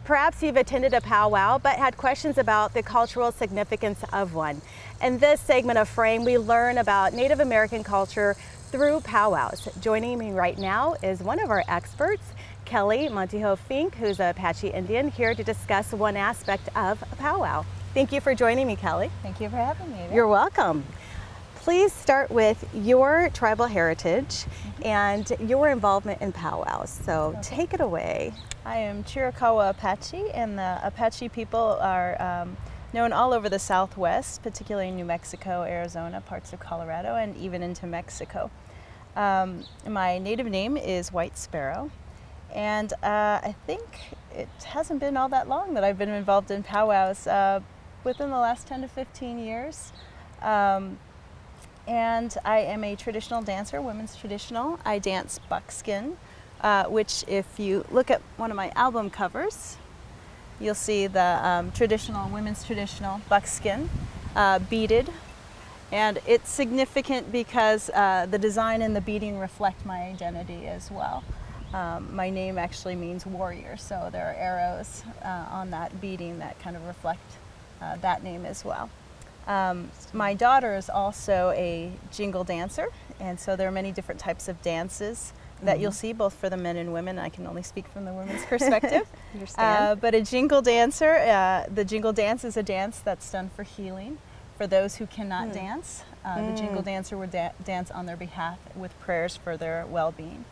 Perhaps you've attended a powwow but had questions about the cultural significance of one. In this segment of Frame, we learn about Native American culture through powwows. Joining me right now is one of our experts, Kelly Montijo Fink, who's a Apache Indian, here to discuss one aspect of a powwow. Thank you for joining me, Kelly. Thank you for having me. You're welcome. Please start with your tribal heritage and your involvement in powwows. So take it away. I am Chiricahua Apache, and the Apache people are known all over the Southwest, particularly in New Mexico, Arizona, parts of Colorado, and even into Mexico. My native name is White Sparrow, and I think it hasn't been all that long that I've been involved in powwows, within the last 10 to 15 years. And I am a traditional dancer, women's traditional. I dance buckskin, which if you look at one of my album covers, you'll see the women's traditional buckskin, beaded. And it's significant because the design and the beading reflect my identity as well. My name actually means warrior, so there are arrows on that beading that kind of reflect that name as well. My daughter is also a jingle dancer, and so there are many different types of dances that you'll see, both for the men and women. I can only speak from the women's perspective. Understand. But a jingle dancer, the jingle dance is a dance that's done for healing. For those who cannot dance, the jingle dancer would dance on their behalf with prayers for their well-being.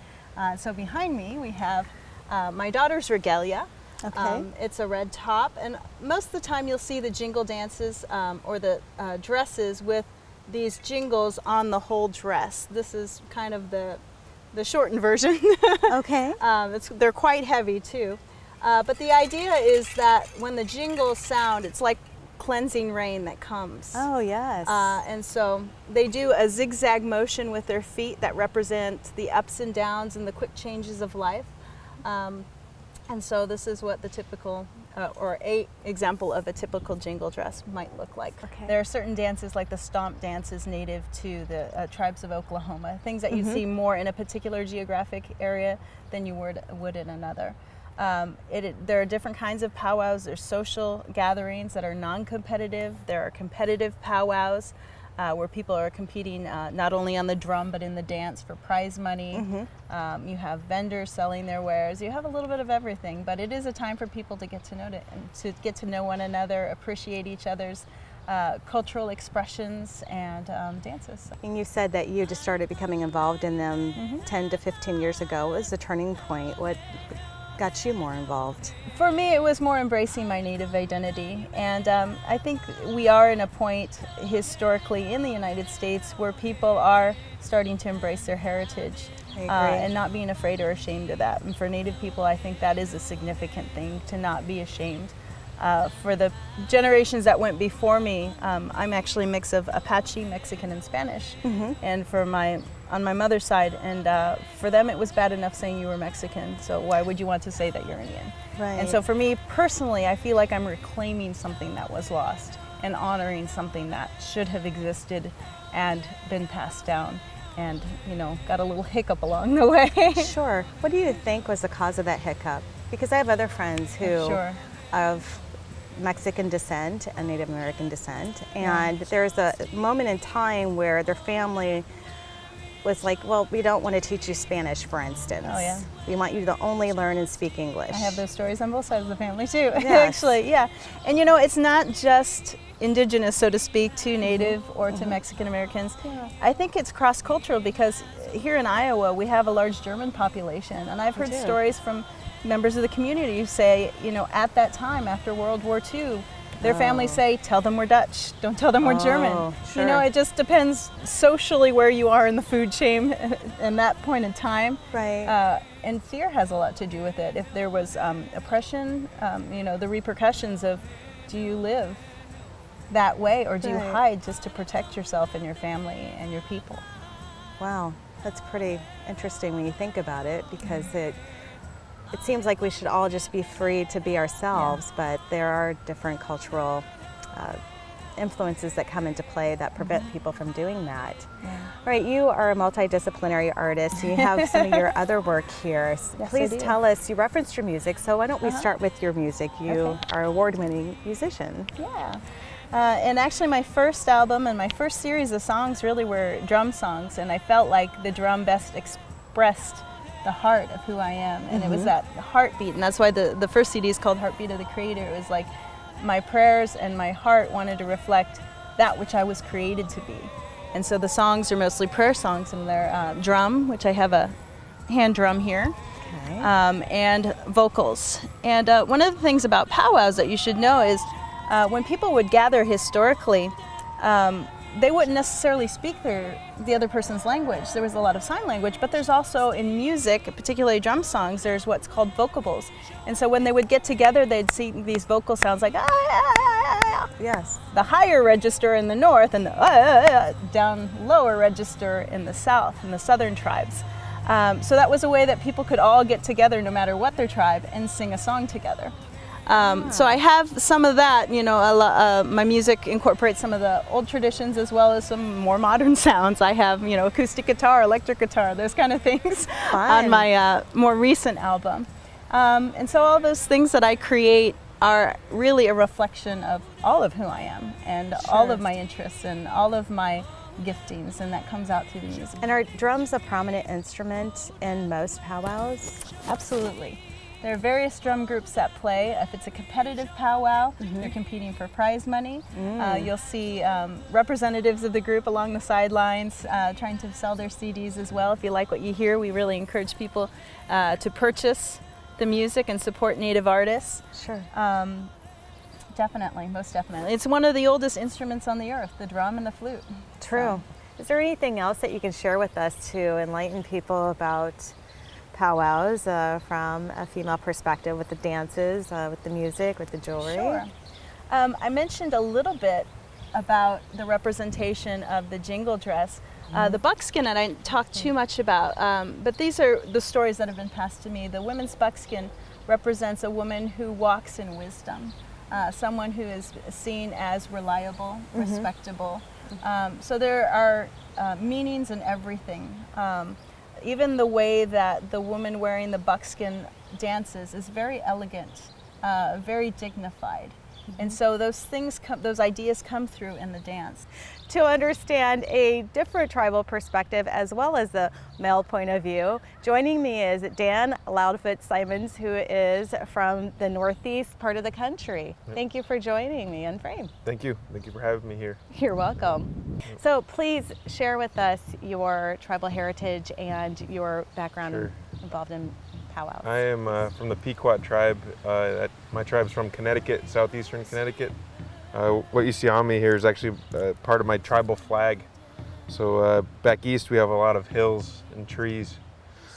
So behind me we have my daughter's regalia. Okay. It's a red top, and most of the time you'll see the jingle dances or the dresses with these jingles on the whole dress. This is kind of the shortened version. Okay. They're quite heavy too. But the idea is that when the jingles sound, it's like cleansing rain that comes. Oh, yes. And so they do a zigzag motion with their feet that represent the ups and downs and the quick changes of life. And so this is what the typical, or a example of a typical jingle dress might look like. Okay. There are certain dances like the stomp dances native to the tribes of Oklahoma, things that you'd see more in a particular geographic area than you would in another. There are different kinds of powwows. There's social gatherings that are non-competitive. There are competitive powwows where people are competing not only on the drum but in the dance for prize money. You have vendors selling their wares. You have a little bit of everything, but it is a time for people to get to know one another, appreciate each other's cultural expressions and dances. And you said that you just started becoming involved in them 10 to 15 years ago. What was the turning point? What got you more involved? For me, it was more embracing my Native identity, and I think we are in a point historically in the United States where people are starting to embrace their heritage and not being afraid or ashamed of that. And for Native people, I think that is a significant thing, to not be ashamed. For the generations that went before me, I'm actually a mix of Apache, Mexican, and Spanish, and on my mother's side, and for them it was bad enough saying you were Mexican, so why would you want to say that you're Indian? Right. And so for me personally, I feel like I'm reclaiming something that was lost and honoring something that should have existed and been passed down, and got a little hiccup along the way. Sure. What do you think was the cause of that hiccup? Because I have other friends who of Mexican descent and Native American descent, and there's a moment in time where their family was like, well, we don't want to teach you Spanish, for instance. Oh, yeah. We want you to only learn and speak English. I have those stories on both sides of the family too, Yes. actually, yeah. And it's not just indigenous, so to speak, to Native or to Mexican Americans. Yeah. I think it's cross-cultural because here in Iowa, we have a large German population, and I've heard stories from members of the community who say, at that time, after World War II, their families say, tell them we're Dutch, don't tell them we're German. Sure. It just depends socially where you are in the food chain in that point in time. Right. And fear has a lot to do with it. If there was oppression, the repercussions of, do you live that way, or do you hide just to protect yourself and your family and your people? Wow, that's pretty interesting when you think about it, because it seems like we should all just be free to be ourselves, but there are different cultural influences that come into play that prevent people from doing that. Yeah. All right, you are a multidisciplinary artist. You have some of your other work here. Yes, Please I do. tell us, you referenced your music, so why don't we start with your music? You Okay. are an award-winning musician. Yeah. And actually my first album and my first series of songs really were drum songs, and I felt like the drum best expressed the heart of who I am, and it was that heartbeat, and that's why the first CD is called Heartbeat of the Creator. It was like my prayers and my heart wanted to reflect that which I was created to be. And so the songs are mostly prayer songs, and they're drum, which I have a hand drum here, Okay. and vocals. And one of the things about powwows that you should know is when people would gather historically, they wouldn't necessarily speak the other person's language. There was a lot of sign language, but there's also in music, particularly drum songs, there's what's called vocables. And so when they would get together, they'd sing these vocal sounds like Yes. the higher register in the north and the down lower register in the south, in the southern tribes. So that was a way that people could all get together no matter what their tribe and sing a song together. So I have some of that, you know, my music incorporates some of the old traditions as well as some more modern sounds. I have, you know, acoustic guitar, electric guitar, those kind of things on my more recent album. And so all those things that I create are really a reflection of all of who I am and all of my interests and all of my giftings, and that comes out through the music. And are drums a prominent instrument in most powwows? Absolutely. There are various drum groups that play. If it's a competitive powwow, they're competing for prize money. You'll see representatives of the group along the sidelines trying to sell their CDs as well. If you like what you hear, we really encourage people to purchase the music and support Native artists. Sure. Definitely, most definitely. It's one of the oldest instruments on the earth, the drum and the flute. True. Is there anything else that you can share with us to enlighten people about powwows from a female perspective, with the dances, with the music, with the jewelry? Sure. I mentioned a little bit about the representation of the jingle dress. The buckskin I didn't talk too much about, but these are the stories that have been passed to me. The women's buckskin represents a woman who walks in wisdom, someone who is seen as reliable, respectable. So there are meanings in everything. Even the way that the woman wearing the buckskin dances is very elegant, very dignified. And so those things, those ideas come through in the dance. To understand a different tribal perspective as well as the male point of view, joining me is Dan Loudfoot Simonds, who is from the northeast part of the country. Thank you for joining me in Frame. Thank you. Thank you for having me here. You're welcome. So please share with us your tribal heritage and your background involved in powwows. I am from the Pequot tribe. My tribe's from Connecticut, southeastern Connecticut. What you see on me here is actually part of my tribal flag. So back east we have a lot of hills and trees.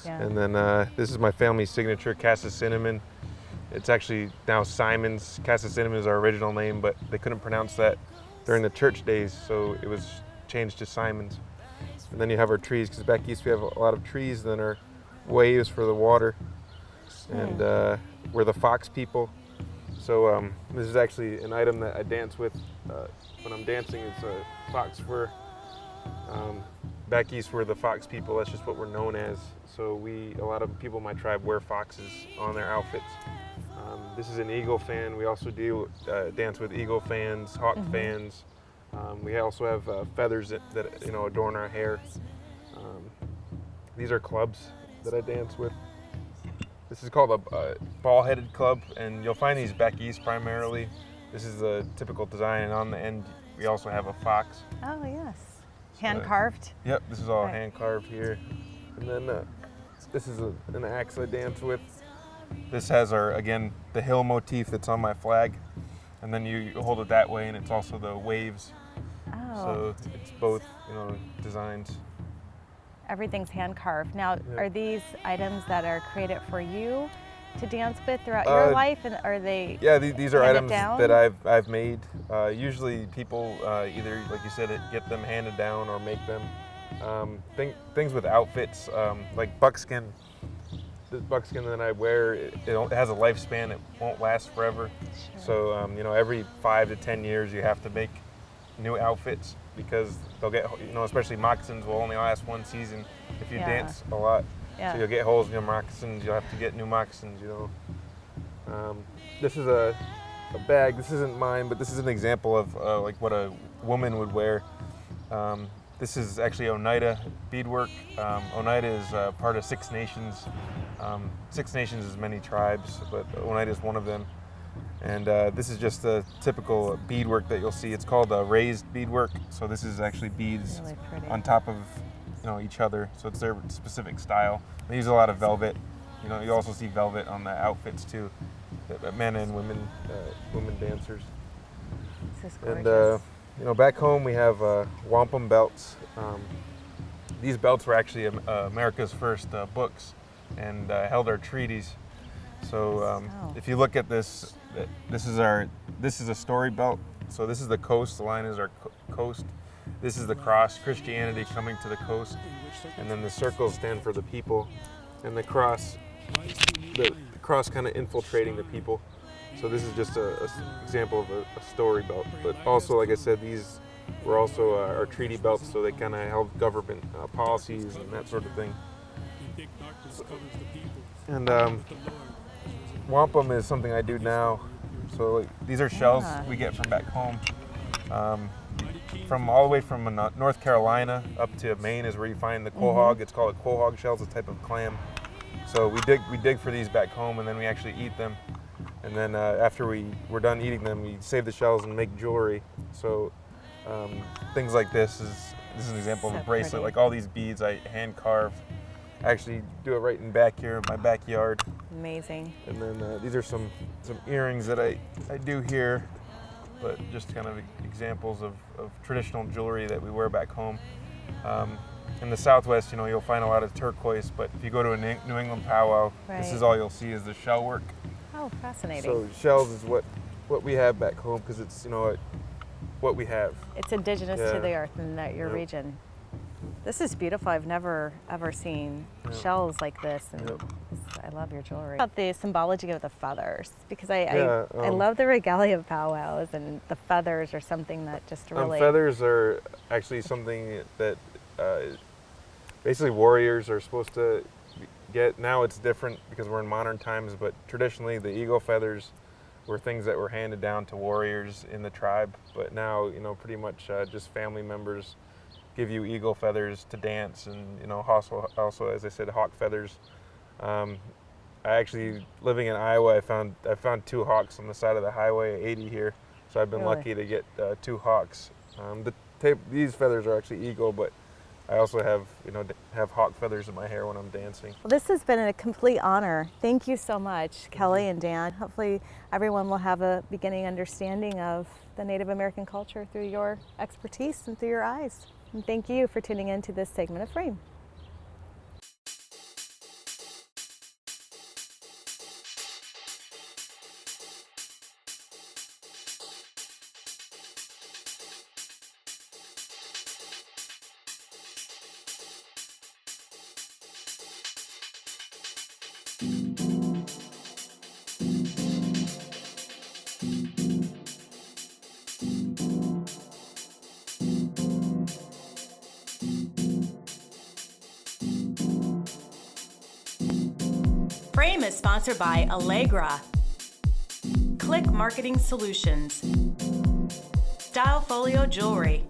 Yeah. And then this is my family's signature, Casa Cinnamon. It's actually now Simonds. Casa Cinnamon is our original name, but they couldn't pronounce that during the church days, so it was changed to Simonds. And then you have our trees, because back east we have a lot of trees, and then our waves for the water. And we're the Fox people. So this is actually an item that I dance with when I'm dancing. It's a fox fur. Back east we're the Fox people. That's just what we're known as. So a lot of people in my tribe wear foxes on their outfits. This is an eagle fan. We also do dance with eagle fans, hawk fans. We also have feathers that adorn our hair. These are clubs that I dance with. This is called a ball-headed club, and you'll find these back east primarily. This is a typical design, and on the end we also have a fox. Oh yes, hand carved. Yep, this is all Right. hand carved here. And then this is an axe I dance with. This has again the hill motif that's on my flag, and then you hold it that way, and it's also the waves. Oh, So it's both designs. everything's hand carved. Now, are these items that are created for you to dance with throughout your life, and are they? Yeah, these are handed items down? that I've made. Usually people either, like you said, get them handed down or make them. Things with outfits, like buckskin. The buckskin that I wear, it has a lifespan. It won't last forever. Sure. So every 5 to 10 years you have to make new outfits because they'll get, especially moccasins will only last one season if you dance a lot. Yeah. So you'll get holes in your moccasins. You'll have to get new moccasins. This is a bag. This isn't mine, but this is an example of like what a woman would wear. This is actually Oneida beadwork. Oneida is part of Six Nations. Six Nations is many tribes, but Oneida is one of them. And this is just the typical beadwork that you'll see. It's called raised beadwork. So this is actually beads Really on top of each other. So it's their specific style. They use a lot of velvet. You also see velvet on the outfits too. Men and women dancers. This is gorgeous. And back home we have wampum belts. These belts were actually America's first books and held our treaties. So if you look at this, this is a story belt. So this is the coast. The line is our coast. This is the cross, Christianity coming to the coast, and then the circles stand for the people, and the cross kind of infiltrating the people. So this is just an example of a story belt. But also, like I said, these were also our treaty belts, so they kind of held government policies and that sort of thing. And wampum is something I do now. So these are shells we get from back home. From all the way from North Carolina up to Maine is where you find the quahog. It's called a quahog shell. It's a type of clam. So we dig for these back home, and then we actually eat them. And then after we're done eating them, we save the shells and make jewelry. So things like this is an example of a bracelet. Pretty. Like all these beads I hand carve. I actually do it right in back here in my backyard. Amazing. And then these are some earrings that I do here, but just kind of examples of traditional jewelry that we wear back home. In the Southwest, you'll find a lot of turquoise, but if you go to a New England powwow, this is all you'll see is the shell work. Oh, fascinating. So shells is what we have back home because it's what we have. It's indigenous to the earth in your region. This is beautiful. I've never ever seen shells like this, and I love your jewelry. About the symbology of the feathers, because I love the regalia of powwows, and the feathers are something that just really. Feathers are actually something that basically warriors are supposed to get. Now it's different because we're in modern times, but traditionally the eagle feathers were things that were handed down to warriors in the tribe. But now, pretty much just family members give you eagle feathers to dance, and also as I said, hawk feathers. I actually, living in Iowa, I found 2 hawks on the side of the highway 80 here, so I've been lucky to get 2 hawks. These feathers are actually eagle, but I also have hawk feathers in my hair when I'm dancing. Well, this has been a complete honor. Thank you so much, Kelly and Dan. Hopefully everyone will have a beginning understanding of the Native American culture through your expertise and through your eyes. And thank you for tuning in to this segment of Frame. Frame is sponsored by Allegra, Click Marketing Solutions, Style Folio Jewelry,